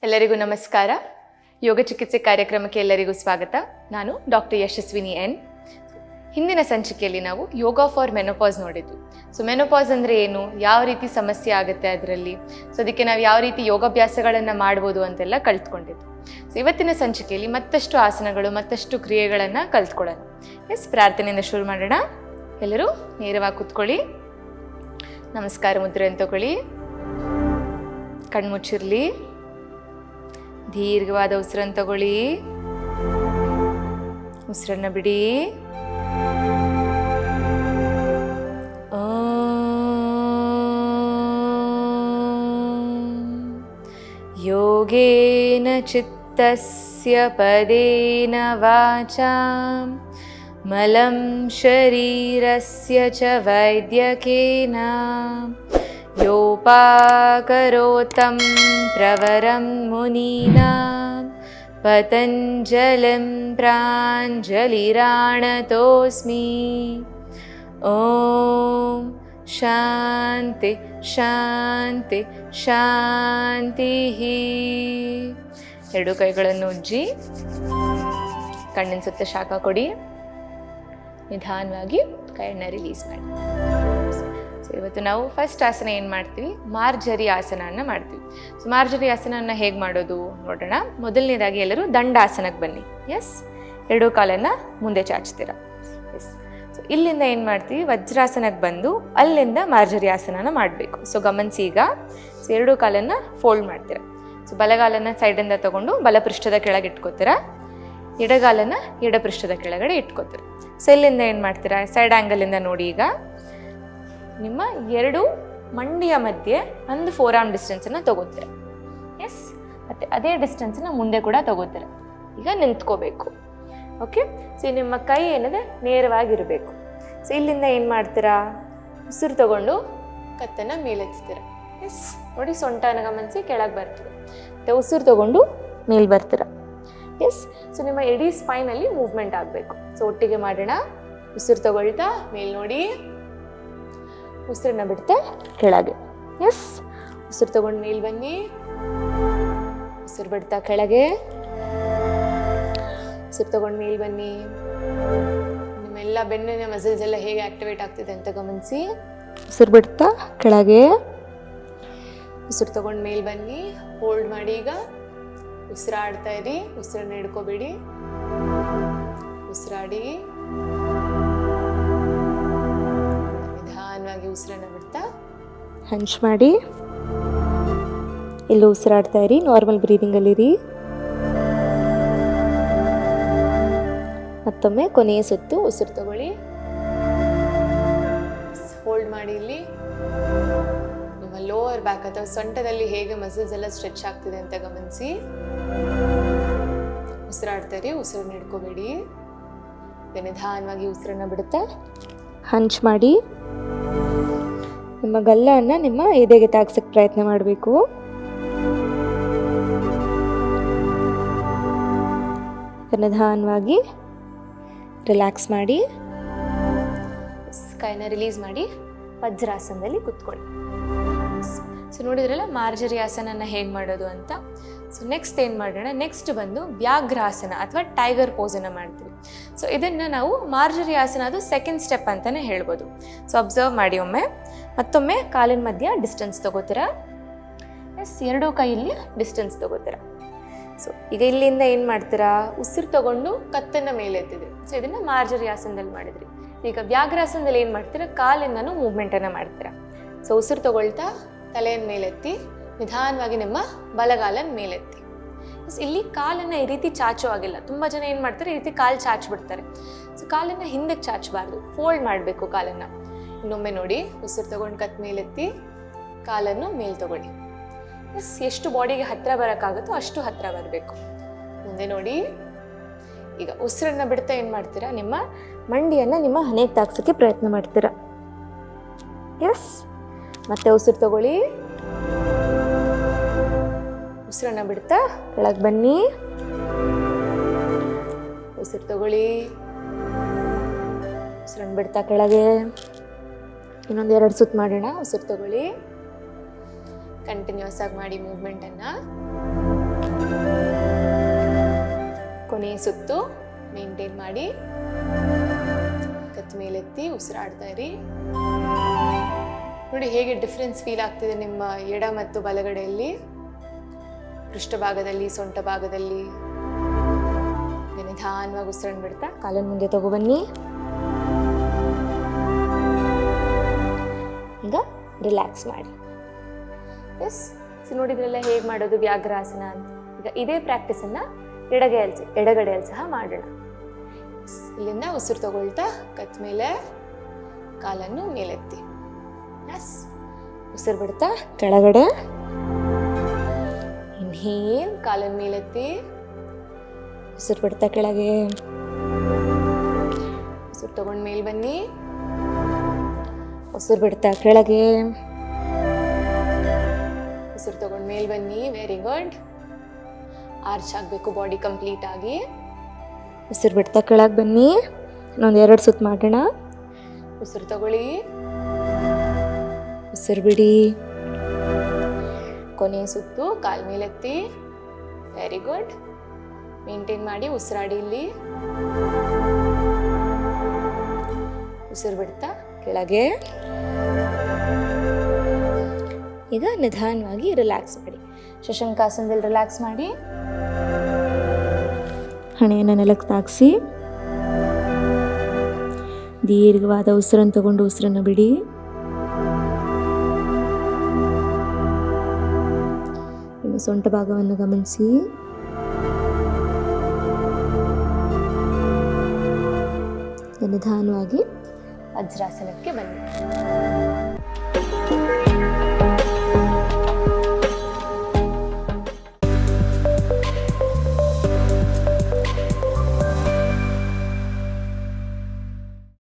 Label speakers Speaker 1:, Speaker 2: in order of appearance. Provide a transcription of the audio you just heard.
Speaker 1: ಎಲ್ಲರಿಗೂ ನಮಸ್ಕಾರ. ಯೋಗ ಚಿಕಿತ್ಸೆ ಕಾರ್ಯಕ್ರಮಕ್ಕೆ ಎಲ್ಲರಿಗೂ ಸ್ವಾಗತ. ನಾನು ಡಾಕ್ಟರ್ ಯಶಸ್ವಿನಿ ಎನ್. ಹಿಂದಿನ ಸಂಚಿಕೆಯಲ್ಲಿ ನಾವು ಯೋಗ ಫಾರ್ ಮೆನೋಪಾಸ್ ನೋಡಿದ್ವಿ. ಸೊ ಮೆನೋಪಾಸ್ ಅಂದರೆ ಏನು, ಯಾವ ರೀತಿ ಸಮಸ್ಯೆ ಆಗುತ್ತೆ ಅದರಲ್ಲಿ, ಸೊ ಅದಕ್ಕೆ ನಾವು ಯಾವ ರೀತಿ ಯೋಗಾಭ್ಯಾಸಗಳನ್ನು ಮಾಡ್ಬೋದು ಅಂತೆಲ್ಲ ಕಲ್ತ್ಕೊಂಡಿದ್ವಿ. ಸೊ ಇವತ್ತಿನ ಸಂಚಿಕೆಯಲ್ಲಿ ಮತ್ತಷ್ಟು ಆಸನಗಳು ಮತ್ತಷ್ಟು ಕ್ರಿಯೆಗಳನ್ನು ಕಲ್ತ್ಕೊಳ್ಳೋಣ. ಪ್ರಾರ್ಥನೆಯಿಂದ ಶುರು ಮಾಡೋಣ. ಎಲ್ಲರೂ ನೇರವಾಗಿ ಕೂತ್ಕೊಳ್ಳಿ. ನಮಸ್ಕಾರ ಮುದ್ರೆಯನ್ನು ತಗೊಳ್ಳಿ. ಕಣ್ಮುಚ್ಚಿರಲಿ. ದೀರ್ಘವಾದ ಉಸಿರನ್ನು ತಗೊಳ್ಳಿ. ಉಸಿರನ್ನ ಬಿಡಿ. ಯೋಗೇನ ಚಿತ್ತಸ್ಯ ಪದೇನ ವಾಚಾಂ ಮಲಂ ಶರೀರಸ್ಯ ಚ ವೈದ್ಯಕೇನ ಯೋಪಾಕರೋತಂ ಪ್ರವರಂ ಮುನೀನಾಂ ಪತಂಜಲಿಂ ಪ್ರಾಂಜಲಿರಾಣತೋಸ್ಮಿ. ಓಂ ಶಾಂತಿ ಶಾಂತಿ ಶಾಂತಿ. ಎರಡು ಕೈಗಳನ್ನು ಉಜ್ಜಿ ಕಣ್ಣಿನ ಸುತ್ತ ಶಾಖ ಕೊಡಿ. ನಿಧಾನವಾಗಿ ಕೈಯನ್ನು ರಿಲೀಸ್ ಮಾಡಿ. ಸೊ ಇವತ್ತು ನಾವು ಫಸ್ಟ್ ಆಸನ ಏನು ಮಾಡ್ತೀವಿ, ಮಾರ್ಜರಿ ಆಸನವನ್ನು ಮಾಡ್ತೀವಿ. ಸೊ ಮಾರ್ಜರಿ ಆಸನವನ್ನು ಹೇಗೆ ಮಾಡೋದು ನೋಡೋಣ. ಮೊದಲನೇದಾಗಿ ಎಲ್ಲರೂ ದಂಡಾಸನಕ್ಕೆ ಬನ್ನಿ. ಎರಡೂ ಕಾಲನ್ನು ಮುಂದೆ ಚಾಚ್ತೀರಾ. ಸೊ ಇಲ್ಲಿಂದ ಏನು ಮಾಡ್ತೀವಿ, ವಜ್ರಾಸನಕ್ಕೆ ಬಂದು ಅಲ್ಲಿಂದ ಮಾರ್ಜರಿ ಆಸನನ ಮಾಡಬೇಕು. ಸೊ ಗಮನಿಸಿ, ಈಗ ಸೊ ಎರಡೂ ಕಾಲನ್ನು ಫೋಲ್ಡ್ ಮಾಡ್ತೀರಾ. ಸೊ ಬಲಗಾಲನ್ನು ಸೈಡಿಂದ ತಗೊಂಡು ಬಲಪೃಷ್ಠದ ಕೆಳಗೆ ಇಟ್ಕೋತೀರಾ. ಎಡಗಾಲನ್ನು ಎಡಪೃಷ್ಠದ ಕೆಳಗಡೆ ಇಟ್ಕೋತೀರ. ಸೊ ಇಲ್ಲಿಂದ ಏನು ಮಾಡ್ತೀರಾ, ಸೈಡ್ ಆ್ಯಂಗಲಿಂದ ನೋಡಿ, ಈಗ ನಿಮ್ಮ ಎರಡು ಮಂಡಿಯ ಮಧ್ಯೆ ಒಂದು 4 ಆರ್ಮ್ ಡಿಸ್ಟೆನ್ಸನ್ನು ತಗೋತೀರ. ಮತ್ತು ಅದೇ ಡಿಸ್ಟೆನ್ಸನ್ನು ಮುಂದೆ ಕೂಡ ತಗೋತೀರ. ಈಗ ನಿಂತ್ಕೋಬೇಕು. ಓಕೆ. ಸೊ ನಿಮ್ಮ ಕೈ ಏನಿದೆ ನೇರವಾಗಿರಬೇಕು. ಸೊ ಇಲ್ಲಿಂದ ಏನು ಮಾಡ್ತೀರಾ, ಉಸಿರು ತಗೊಂಡು ಕತ್ತನ್ನು ಮೇಲೆತ್ತೀರ. ನೋಡಿ, ಸೊಂಟನ ಗಮನಿಸಿ ಕೆಳಗೆ ಬರ್ತೀರ. ಮತ್ತು ಉಸಿರು ತಗೊಂಡು ಮೇಲೆ ಬರ್ತೀರ. ಸೊ ನಿಮ್ಮ ಇಡೀ ಸ್ಪೈನಲ್ಲಿ ಮೂವ್ಮೆಂಟ್ ಆಗಬೇಕು. ಸೊ ಒಟ್ಟಿಗೆ ಮಾಡೋಣ. ಉಸಿರು ತಗೊಳ್ತಾ ಮೇಲೆ ನೋಡಿ, ಉಸಿರನ್ನ ಬಿಡ್ತಾ ಕೆಳಗೆ. ಉಸಿರು ತಗೊಂಡು ಮೇಲೆ ಬನ್ನಿ. ಉಸಿರು ಬಿಡ್ತಾ ಕೆಳಗೆ. ಉಸಿರು ತಗೊಂಡು ಮೇಲೆ ಬನ್ನಿ. ನಿಮ್ಮೆಲ್ಲ ಬೆನ್ನಿನ ಮಸಲ್ಸ್ ಎಲ್ಲ ಹೇಗೆ ಆಕ್ಟಿವೇಟ್ ಆಗ್ತಿದೆ ಅಂತ ಗಮನಿಸಿ. ಉಸಿರು ಬಿಡ್ತಾ ಕೆಳಗೆ. ಉಸಿರು ತಗೊಂಡು ಮೇಲೆ ಬನ್ನಿ. ಹೋಲ್ಡ್ ಮಾಡಿ. ಈಗ ಉಸಿರಾಡ್ತಾ ಇರಿ. ಉಸಿರನ್ನ ಹಿಡ್ಕೋಬೇಡಿ. ಉಸಿರಾಡಿ. ನಿಧಾನವಾಗಿ ಉಸಿರನ್ನ ಬಿಡ್ತಾ ಹಂಚ್ ಮಾಡಿ. ಎಲ್ಲೂ ಉಸಿರಾಡ್ತಾ ಇರಿ. ನಾರ್ಮಲ್ ಬ್ರೀದಿಂಗಲ್ಲಿರಿ. ಮತ್ತೊಮ್ಮೆ ಕೊನೆಯ ಸುತ್ತು ಉಸಿರು ತಗೊಳ್ಳಿ. ಹೋಲ್ಡ್ ಮಾಡಿ. ಇಲ್ಲಿ ನಿಮ್ಮ ಲೋವರ್ ಬ್ಯಾಕ್ ಅಥವಾ ಸೊಂಟದಲ್ಲಿ ಹೇಗೆ ಮಸಲ್ಸ್ ಎಲ್ಲ ಸ್ಟ್ರೆಚ್ ಆಗ್ತಿದೆ ಅಂತ ಗಮನಿಸಿ. ಉಸಿರಾಡ್ತಾ ಇರಿ. ಉಸಿರನ್ನ ಹಿಡ್ಕೋಬೇಡಿ. ನಿಧಾನವಾಗಿ ಉಸಿರನ್ನ ಬಿಡುತ್ತಾ ಹಂಚ್ ಮಾಡಿ. ನಿಮ್ಮ ಗಲ್ಲನ್ನು ನಿಮ್ಮ ಎದೆಗೆ ತಾಗ್ಸಕ್ಕೆ ಪ್ರಯತ್ನ ಮಾಡಬೇಕು. ನಿಧಾನವಾಗಿ ರಿಲ್ಯಾಕ್ಸ್ ಮಾಡಿ. ಕೈನ ರಿಲೀಸ್ ಮಾಡಿ ವಜ್ರಾಸನದಲ್ಲಿ ಕೂತ್ಕೊಳ್ಳಿ. ಸೊ ನೋಡಿದ್ರಲ್ಲ ಮಾರ್ಜರಿ ಆಸನನ ಹೇಗೆ ಮಾಡೋದು ಅಂತ. ಸೊ ನೆಕ್ಸ್ಟ್ ಏನು ಮಾಡೋಣ, ನೆಕ್ಸ್ಟ್ ಬಂದು ವ್ಯಾಘ್ರಾಸನ ಅಥವಾ ಟೈಗರ್ ಪೋಸನ್ನು ಮಾಡ್ತೀವಿ. ಸೊ ಇದನ್ನು ನಾವು ಮಾರ್ಜರಿ ಆಸನ ಅದು ಸೆಕೆಂಡ್ ಸ್ಟೆಪ್ ಅಂತಲೇ ಹೇಳ್ಬೋದು. ಸೊ ಅಬ್ಸರ್ವ್ ಮಾಡಿ. ಮತ್ತೊಮ್ಮೆ ಕಾಲಿನ ಮಧ್ಯ ಡಿಸ್ಟೆನ್ಸ್ ತಗೋತೀರಾ. ಎರಡೂ ಕೈಯಲ್ಲಿ ಡಿಸ್ಟೆನ್ಸ್ ತಗೋತೀರಾ. ಸೊ ಈಗ ಇಲ್ಲಿಂದ ಏನು ಮಾಡ್ತೀರಾ, ಉಸಿರು ತಗೊಂಡು ಕತ್ತನ್ನು ಮೇಲೆ ಎತ್ತಿದ್ರಿ. ಸೊ ಇದನ್ನು ಮಾರ್ಜರಿ ಆಸನದಲ್ಲಿ ಮಾಡಿದ್ರಿ. ಈಗ ವ್ಯಾಘ್ರಾಸನದಲ್ಲಿ ಏನು ಮಾಡ್ತೀರಾ, ಕಾಲಿಂದನೂ ಮೂವ್ಮೆಂಟನ್ನು ಮಾಡ್ತೀರಾ. ಸೊ ಉಸಿರು ತಗೊಳ್ತಾ ತಲೆಯನ್ನು ಮೇಲೆತ್ತಿ ನಿಧಾನವಾಗಿ ನಿಮ್ಮ ಬಲಗಾಲನ ಮೇಲೆತ್ತಿ. ಇಲ್ಲಿ ಕಾಲನ್ನು ಈ ರೀತಿ ಚಾಚೋ ಆಗಿಲ್ಲ. ತುಂಬ ಜನ ಏನು ಮಾಡ್ತಾರೆ, ಈ ರೀತಿ ಕಾಲು ಚಾಚ್ಬಿಡ್ತಾರೆ. ಸೊ ಕಾಲನ್ನು ಹಿಂದಕ್ಕೆ ಚಾಚಬಾರ್ದು, ಫೋಲ್ಡ್ ಮಾಡಬೇಕು ಕಾಲನ್ನು. ಇನ್ನೊಮ್ಮೆ ನೋಡಿ, ಉಸಿರು ತಗೊಂಡು ಕತ್ ಮೇಲೆತ್ತಿ ಕಾಲನ್ನು ಮೇಲೆ ತಗೊಳ್ಳಿ. ಎಷ್ಟು ಬಾಡಿಗೆ ಹತ್ತಿರ ಬರೋಕ್ಕಾಗುತ್ತೋ ಅಷ್ಟು ಹತ್ತಿರ ಬರಬೇಕು. ಮುಂದೆ ನೋಡಿ. ಈಗ ಉಸಿರನ್ನು ಬಿಡ್ತಾ ಏನು ಮಾಡ್ತೀರಾ, ನಿಮ್ಮ ಮಂಡಿಯನ್ನು ನಿಮ್ಮ ಹಣೆಗೆ ತಾಗ್ಸೋಕ್ಕೆ ಪ್ರಯತ್ನ ಮಾಡ್ತೀರಾ. ಮತ್ತೆ ಉಸಿರು ತಗೊಳ್ಳಿ. ಉಸಿರನ್ನ ಬಿಡ್ತಾ ಕೆಳಗೆ ಬನ್ನಿ. ಉಸಿರು ತಗೊಳ್ಳಿ. ಉಸಿರನ್ನ ಬಿಡ್ತಾ ಕೆಳಗೆ. ಇನ್ನೊಂದು 2 ಸುತ್ತು ಮಾಡೋಣ. ಉಸಿರು ತಗೊಳ್ಳಿ. ಕಂಟಿನ್ಯೂಸ್ ಆಗಿ ಮಾಡಿ ಮೂವ್ಮೆಂಟನ್ನು. ಸುತ್ತು ಮೇಂಟೈನ್ ಮಾಡಿ ಕತ್ ಮೇಲೆತ್ತಿ ಉಸಿರಾಡ್ತಾ ಇರಿ. ನೋಡಿ ಹೇಗೆ ಡಿಫ್ರೆನ್ಸ್ ಫೀಲ್ ಆಗ್ತಿದೆ ನಿಮ್ಮ ಎಡ ಮತ್ತು ಬಲಗಡೆಯಲ್ಲಿ, ಪೃಷ್ಠಭಾಗದಲ್ಲಿ, ಸೊಂಟ ಭಾಗದಲ್ಲಿ. ನಿಧಾನವಾಗಿ ಉಸಿರನ್ನು ಬಿಡ್ತಾ ಕಾಲನ್ನು ಮುಂದೆ ತಗೊಬನ್ನಿ. ಈಗ ರಿಲ್ಯಾಕ್ಸ್ ಮಾಡಿ. ಎಸ್, ನೋಡಿದ್ರೆಲ್ಲ ಹೇಗೆ ಮಾಡೋದು ವ್ಯಾಘ್ರಾಸನ ಅಂತ. ಈಗ ಇದೇ ಪ್ರಾಕ್ಟೀಸನ್ನು ಎಡಗಡೆಯಲ್ಲಿ ಸಹ ಮಾಡೋಣ. ಇಲ್ಲಿಂದ ಉಸಿರು ತಗೊಳ್ತಾ ಕತ್ ಮೇಲೆ ಕಾಲನ್ನು ಮೇಲೆತ್ತಿ. ಎಸ್, ಉಸಿರು ಬಿಡ್ತಾ ಕೆಳಗಡೆ. ಇನ್ಹೇಲ್, ಕಾಲನ್ನು ಮೇಲೆತ್ತಿ. ಉಸಿರು ಬಿಡ್ತಾ ಕೆಳಗೆ. ಉಸಿರು ತಗೊಂಡು ಮೇಲೆ ಬನ್ನಿ. ಉಸಿರು ಬಿಡ್ತಾ ಕೆಳಗೆ. ಉಸಿರು ತಗೊಂಡು ಮೇಲೆ ಬನ್ನಿ. Very good. ಆರ್ಚ್ ಆಗಬೇಕು ಬಾಡಿ ಕಂಪ್ಲೀಟ್ ಆಗಿ. ಉಸಿರು ಬಿಡ್ತಾ ಕೆಳಗೆ ಬನ್ನಿ. ಇನ್ನೊಂದು 2 ಸುತ್ತು ಮಾಡೋಣ. ಉಸಿರು ತಗೊಳ್ಳಿ, ಉಸಿರು ಬಿಡಿ. ಕೊನೆಯ ಸುತ್ತು ಕಾಲ್ ಮೇಲೆತ್ತಿ. Very good. ಮೇಂಟೈನ್ ಮಾಡಿ, ಉಸಿರಾಡಿ ಇಲ್ಲಿ. ಉಸಿರು ಬಿಡ್ತಾ ಕೆಳಗೆ. ಈಗ ನಿಧಾನವಾಗಿ ರಿಲ್ಯಾಕ್ಸ್ ಮಾಡಿ. ಶಶಂಕಾಸನದಲ್ಲಿ ರಿಲ್ಯಾಕ್ಸ್ ಮಾಡಿ. ಹಣೆಯನ್ನು ನೆಲಕ್ಕೆ ತಾಗಿಸಿ ದೀರ್ಘವಾದ ಉಸಿರನ್ನು ತಗೊಂಡು ಉಸಿರನ್ನು ಬಿಡಿ. ನಿಮ್ಮ ಸೊಂಟ ಭಾಗವನ್ನು ಗಮನಿಸಿ. ನಿಧಾನವಾಗಿ ವಜ್ರಾಸನಕ್ಕೆ ಬನ್ನಿ.